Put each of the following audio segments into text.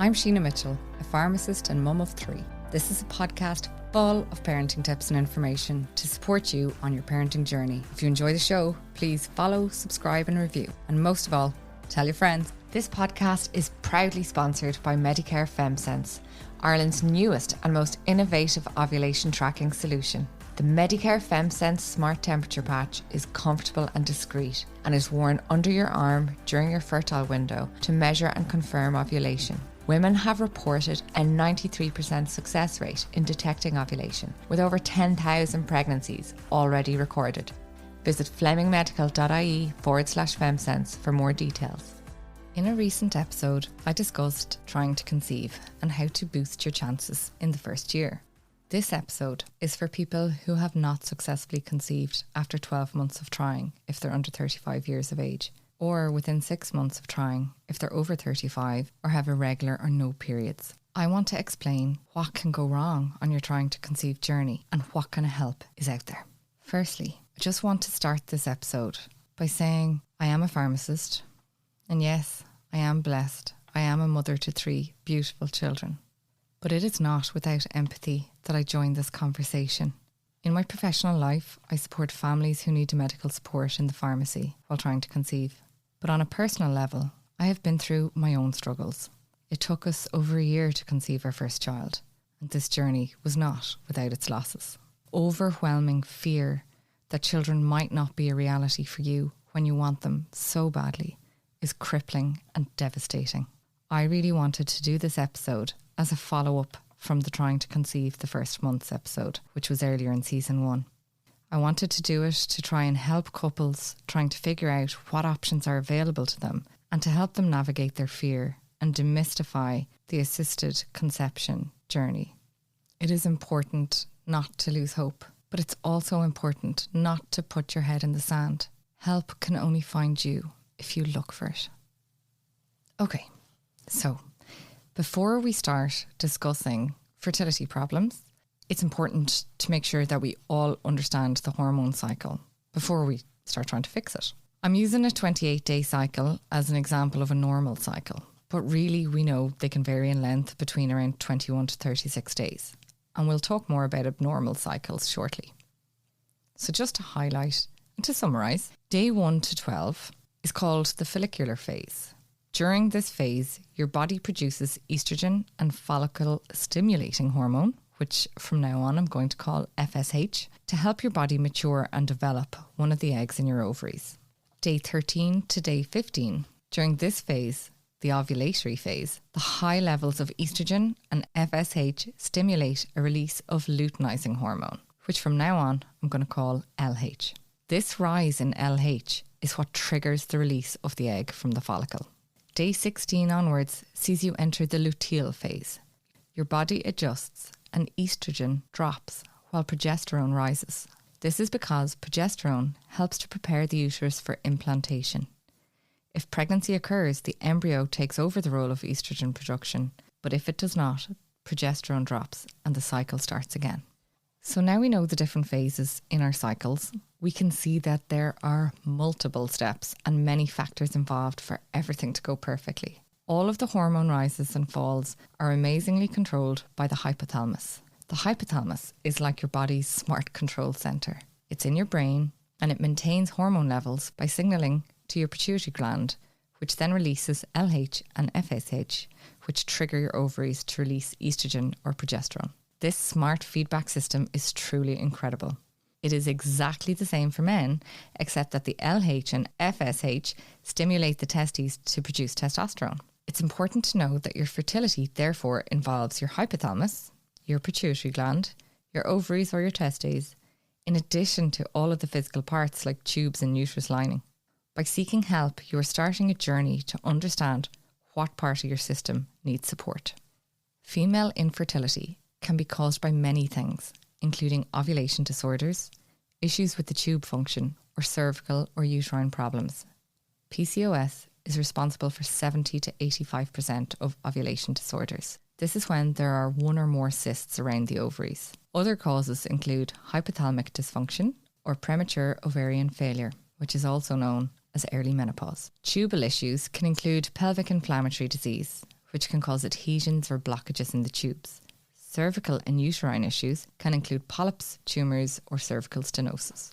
I'm Sheena Mitchell, a pharmacist and mum of 3. This is a podcast full of parenting tips and information to support you on your parenting journey. If you enjoy the show, please follow, subscribe and review. And most of all, tell your friends. This podcast is proudly sponsored by Medicare FemSense, Ireland's newest and most innovative ovulation tracking solution. The Medicare FemSense Smart Temperature Patch is comfortable and discreet and is worn under your arm during your fertile window to measure and confirm ovulation. Women have reported a 93% success rate in detecting ovulation, with over 10,000 pregnancies already recorded. Visit flemingmedical.ie/femsense for more details. In a recent episode, I discussed trying to conceive and how to boost your chances in the first year. This episode is for people who have not successfully conceived after 12 months of trying if they're under 35 years of age, or within 6 months of trying if they're over 35 or have irregular or no periods. I want to explain what can go wrong on your trying to conceive journey and what kind of help is out there. Firstly, I just want to start this episode by saying I am a pharmacist, and yes, I am blessed. I am a mother to 3 beautiful children. But it is not without empathy that I join this conversation. In my professional life, I support families who need medical support in the pharmacy while trying to conceive. But on a personal level, I have been through my own struggles. It took us over a year to conceive our first child, and this journey was not without its losses. Overwhelming fear that children might not be a reality for you when you want them so badly is crippling and devastating. I really wanted to do this episode as a follow-up from the Trying to Conceive the First Months episode, which was earlier in season 1. I wanted to do it to try and help couples trying to figure out what options are available to them and to help them navigate their fear and demystify the assisted conception journey. It is important not to lose hope, but it's also important not to put your head in the sand. Help can only find you if you look for it. Okay, so before we start discussing fertility problems, it's important to make sure that we all understand the hormone cycle before we start trying to fix it. I'm using a 28-day cycle as an example of a normal cycle, but really we know they can vary in length between around 21 to 36 days. And we'll talk more about abnormal cycles shortly. So just to highlight and to summarise, day 1 to 12 is called the follicular phase. During this phase, your body produces estrogen and follicle stimulating hormone, which from now on I'm going to call FSH, to help your body mature and develop one of the eggs in your ovaries. Day 13 to day 15, during this phase, the ovulatory phase, the high levels of estrogen and FSH stimulate a release of luteinizing hormone, which from now on I'm going to call LH. This rise in LH is what triggers the release of the egg from the follicle. Day 16 onwards sees you enter the luteal phase. Your body adjusts and estrogen drops while progesterone rises. This is because progesterone helps to prepare the uterus for implantation. If pregnancy occurs, the embryo takes over the role of estrogen production, but if it does not, progesterone drops and the cycle starts again. So now we know the different phases in our cycles. We can see that there are multiple steps and many factors involved for everything to go perfectly. All of the hormone rises and falls are amazingly controlled by the hypothalamus. The hypothalamus is like your body's smart control centre. It's in your brain and it maintains hormone levels by signalling to your pituitary gland, which then releases LH and FSH, which trigger your ovaries to release estrogen or progesterone. This smart feedback system is truly incredible. It is exactly the same for men, except that the LH and FSH stimulate the testes to produce testosterone. It's important to know that your fertility therefore involves your hypothalamus, your pituitary gland, your ovaries or your testes, in addition to all of the physical parts like tubes and uterus lining. By seeking help, you are starting a journey to understand what part of your system needs support. Female infertility can be caused by many things, including ovulation disorders, issues with the tube function, or cervical or uterine problems. PCOS is responsible for 70 to 85% of ovulation disorders. This is when there are one or more cysts around the ovaries. Other causes include hypothalamic dysfunction or premature ovarian failure, which is also known as early menopause. Tubal issues can include pelvic inflammatory disease, which can cause adhesions or blockages in the tubes. Cervical and uterine issues can include polyps, tumours, or cervical stenosis.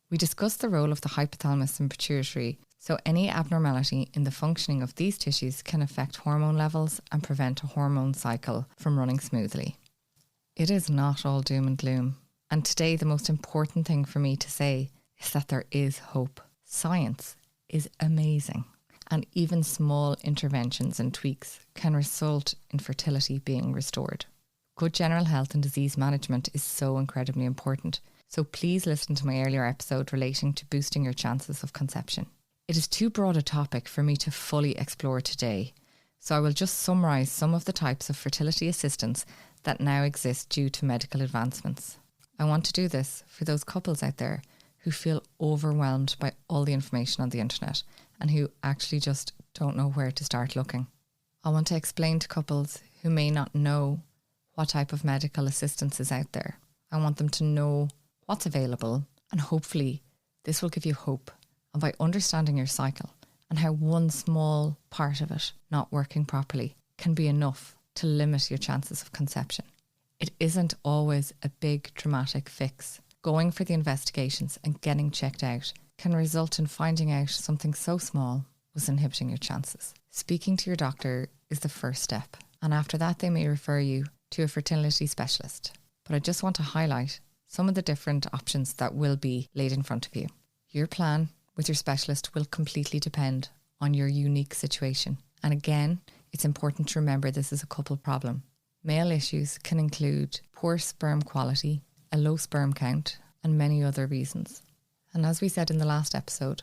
We discussed the role of the hypothalamus and pituitary, so any abnormality in the functioning of these tissues can affect hormone levels and prevent a hormone cycle from running smoothly. It is not all doom and gloom, and today the most important thing for me to say is that there is hope. Science is amazing, and even small interventions and tweaks can result in fertility being restored. Good general health and disease management is so incredibly important, so please listen to my earlier episode relating to boosting your chances of conception. It is too broad a topic for me to fully explore today, so I will just summarise some of the types of fertility assistance that now exist due to medical advancements. I want to do this for those couples out there who feel overwhelmed by all the information on the internet and who actually just don't know where to start looking. I want to explain to couples who may not know what type of medical assistance is out there. I want them to know what's available, and hopefully this will give you hope. And by understanding your cycle and how one small part of it not working properly can be enough to limit your chances of conception. It isn't always a big dramatic fix. Going for the investigations and getting checked out can result in finding out something so small was inhibiting your chances. Speaking to your doctor is the first step, and after that they may refer you to a fertility specialist. But I just want to highlight some of the different options that will be laid in front of you. Your plan with your specialist will completely depend on your unique situation. And again, it's important to remember this is a couple problem. Male issues can include poor sperm quality, a low sperm count, and many other reasons. And as we said in the last episode,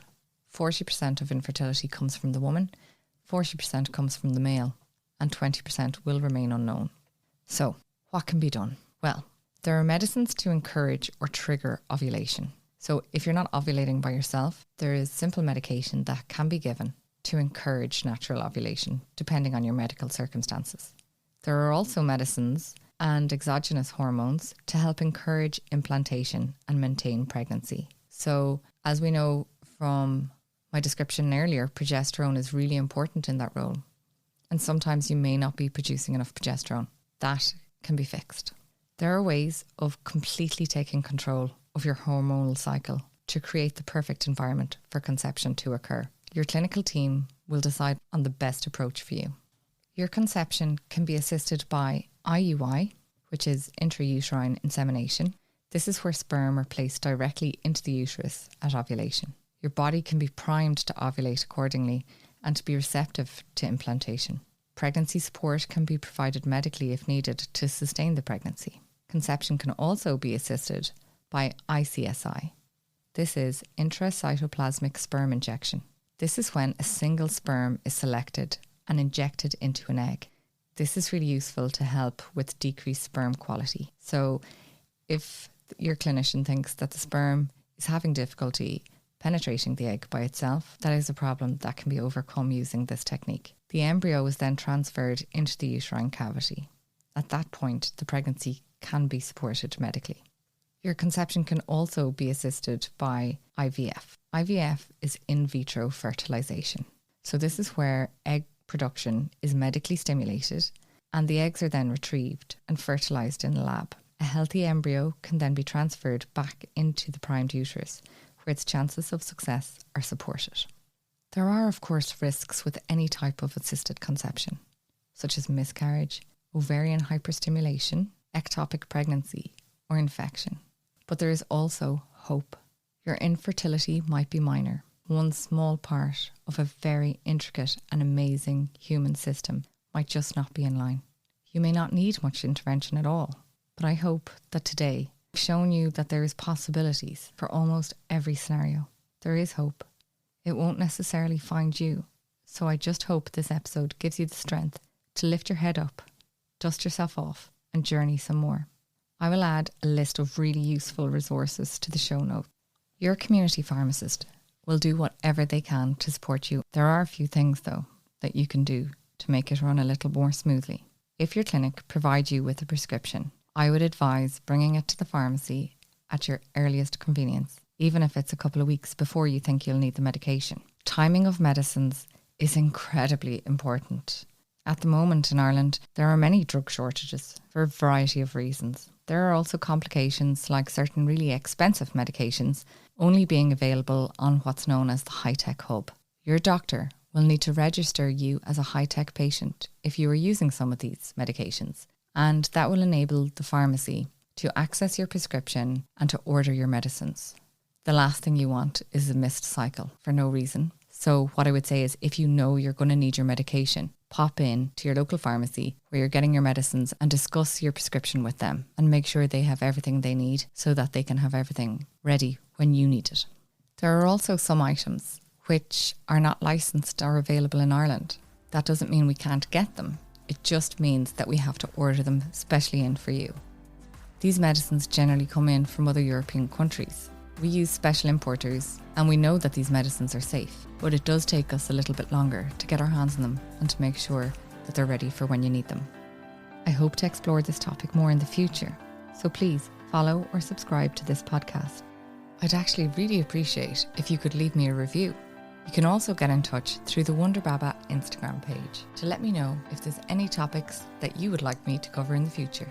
40% of infertility comes from the woman, 40% comes from the male, and 20% will remain unknown. So, what can be done? Well, there are medicines to encourage or trigger ovulation. So if you're not ovulating by yourself, there is simple medication that can be given to encourage natural ovulation, depending on your medical circumstances. There are also medicines and exogenous hormones to help encourage implantation and maintain pregnancy. So as we know from my description earlier, progesterone is really important in that role. And sometimes you may not be producing enough progesterone. That can be fixed. There are ways of completely taking control of your hormonal cycle to create the perfect environment for conception to occur. Your clinical team will decide on the best approach for you. Your conception can be assisted by IUI, which is intrauterine insemination. This is where sperm are placed directly into the uterus at ovulation. Your body can be primed to ovulate accordingly and to be receptive to implantation. Pregnancy support can be provided medically if needed to sustain the pregnancy. Conception can also be assisted by ICSI. This is intracytoplasmic sperm injection. This is when a single sperm is selected and injected into an egg. This is really useful to help with decreased sperm quality. So if your clinician thinks that the sperm is having difficulty penetrating the egg by itself, that is a problem that can be overcome using this technique. The embryo is then transferred into the uterine cavity. At that point, the pregnancy can be supported medically. Your conception can also be assisted by IVF. IVF is in vitro fertilization. So this is where egg production is medically stimulated and the eggs are then retrieved and fertilized in a lab. A healthy embryo can then be transferred back into the primed uterus, where its chances of success are supported. There are, of course, risks with any type of assisted conception, such as miscarriage, ovarian hyperstimulation, ectopic pregnancy, or infection. But there is also hope. Your infertility might be minor, one small part of a very intricate and amazing human system might just not be in line. You may not need much intervention at all, but I hope that today I've shown you that there is possibilities for almost every scenario. There is hope. It won't necessarily find you, so I just hope this episode gives you the strength to lift your head up, dust yourself off, and journey some more. I will add a list of really useful resources to the show notes. Your community pharmacist will do whatever they can to support you. There are a few things, though, that you can do to make it run a little more smoothly. If your clinic provides you with a prescription, I would advise bringing it to the pharmacy at your earliest convenience, even if it's a couple of weeks before you think you'll need the medication. Timing of medicines is incredibly important. At the moment in Ireland, there are many drug shortages for a variety of reasons. There are also complications like certain really expensive medications only being available on what's known as the high-tech hub. Your doctor will need to register you as a high-tech patient if you are using some of these medications, and that will enable the pharmacy to access your prescription and to order your medicines. The last thing you want is a missed cycle for no reason. So what I would say is, if you know you're going to need your medication, pop in to your local pharmacy where you're getting your medicines and discuss your prescription with them and make sure they have everything they need so that they can have everything ready when you need it. There are also some items which are not licensed or available in Ireland. That doesn't mean we can't get them. It just means that we have to order them specially in for you. These medicines generally come in from other European countries. We use special importers and we know that these medicines are safe, but it does take us a little bit longer to get our hands on them and to make sure that they're ready for when you need them. I hope to explore this topic more in the future, so please follow or subscribe to this podcast. I'd actually really appreciate if you could leave me a review. You can also get in touch through the WonderBaba Instagram page to let me know if there's any topics that you would like me to cover in the future.